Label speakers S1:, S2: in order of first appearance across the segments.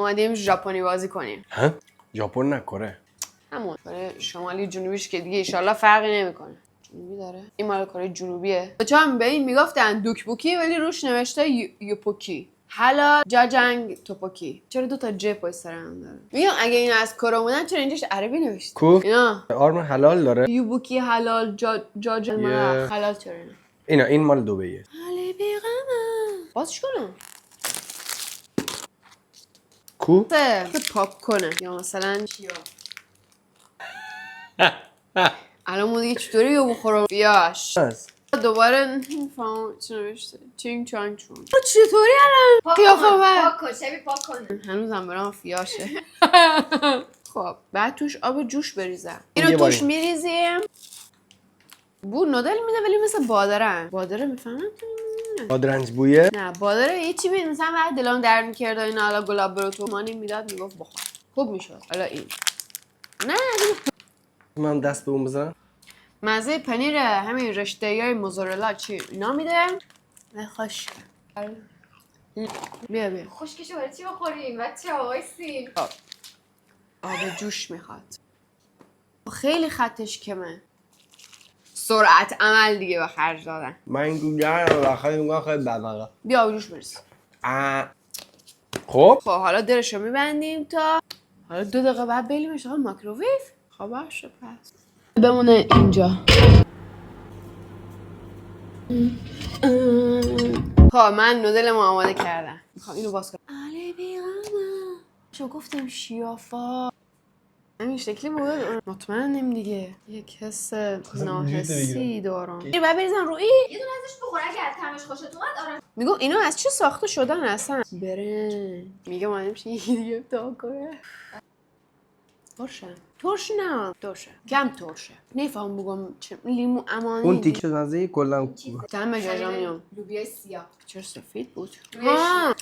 S1: اومدیم ژاپنی بازی کنیم.
S2: ها؟ ژاپن نه کره.
S1: همون کره شمالی جنوبیش که دیگه ایشالله فرقی نمیکنه. جنوبی داره. این مال کره جنوبیه. بچه‌ها به این میگفتن دوکبوکی ولی روش نوشته یوپوکی. حالا جاجنگ توپوکی. چرا دو تا ج پشت سر هم داره؟ میگم اگه این از کره بودن چرا اینجاش عربی نوشته؟
S2: کو؟
S1: اینا
S2: آرم حلال داره.
S1: یوبوکی حلال جاجنگ حلال چرا اینا؟
S2: این مال دبیه.
S1: علی بیغمه. بازش کنم.
S2: کو؟
S1: پاک کنه یا مثلا چیا؟ الان ما دیگه چطوری یو بخورم بیاش دوباره نمیفهم چی نوشته چینگ چانگ چون چطوری الان قیافه
S3: پاک کن شبیه پاک کن
S1: هنوزم برام فیاشه خب بعد توش آب جوش بریزم اینو توش میریزیم بو نودل میده ولی مثل بادره میفهمم
S2: بادرنج بویه؟
S1: نه بادره یه چی میده مثلا بعد دلم درد میکرد و این حالا گلاب برو تو مانی میداد میگفت بخور خوب میشد حالا این نه
S2: من دست به اون بزنم
S1: مزه پنیر همین رشته های موزارلا چی اینا میده خوش بیا
S3: خشکشو برای چی بخوریم بچه ها وایسین
S1: آب جوش میخواد خیلی خطش کمه سرعت عمل دیگه به خرج دادن
S2: من این گوگرم خیلی میگم خیلی بدمقه
S1: بیا آب جوش برس
S2: خب
S1: حالا درشو میبندیم تا حالا 2 دقیقه بعد بیلیمش آقا مایکروویو خب باشه پس بمونه اینجا خب من نودلمو آماده کردم میخوام اینو باز کنم علی بیغمه شو گفتیم شیافا همین شکلی بود مطمئنم دیگه یک حس ناحسی دارم این باید بریزن روی
S3: یه دونه ازش بخور اگه طعمش خوشت اومد آره
S1: میگم اینو از چی ساخته شدن اصلا برنج میگم آدم چی دیگه تا کنه ترش نه ترشه کم ترشه نفهم بگم چه لیمو امانی
S2: اون تیکه مزه کلا
S1: دم جاجامیام
S3: لوبیا سیاه
S1: چرا سفید بود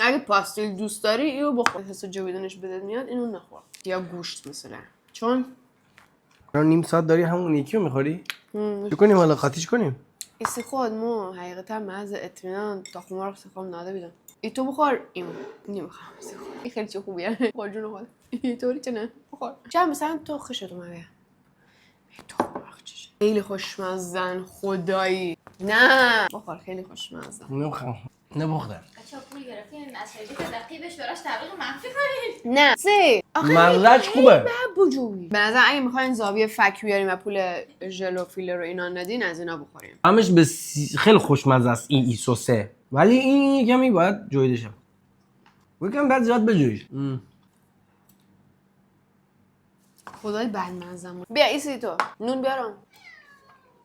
S1: اگه پاستیل دوست داری اینو بخور حس جویدنش بدت میاد اینو نخور یا گوشت مثلا چون
S2: نیم ساعت داری همون یکی رو میخوری؟ چه کنیم حالا خاطیش کنیم؟
S1: ایسی خود مو حقیقتا محض اطمینان تا خمار رو سفام ناده بیدم ای تو بخور این نمیخوام این خیلی چه خوبیه خور جون خود ای طوری چه نه بخور چه مثلا تو خشت اومده ای تو بخشش خیلی خوشمزن خدایی نه بخور خیلی خوشمزن
S2: نمیخوام نبخدم
S3: بچه ها پول گرفتیم از شرکت رقیبش براش تبلیغ منفی کنیم
S1: نه سه
S2: مغزش خوبه
S1: بجوی به نظر اگه میخواین زاویه فک بیاریم و پول ژل و فیلر رو اینا ندین از اینا بخوریم
S2: همش به خیلی خوشمزه است این ایسوسه ولی این یکمی باید جویده شه یکم بعد زیاد بجویش
S1: خدای بدمزم بیا ایسی تو نون بیارم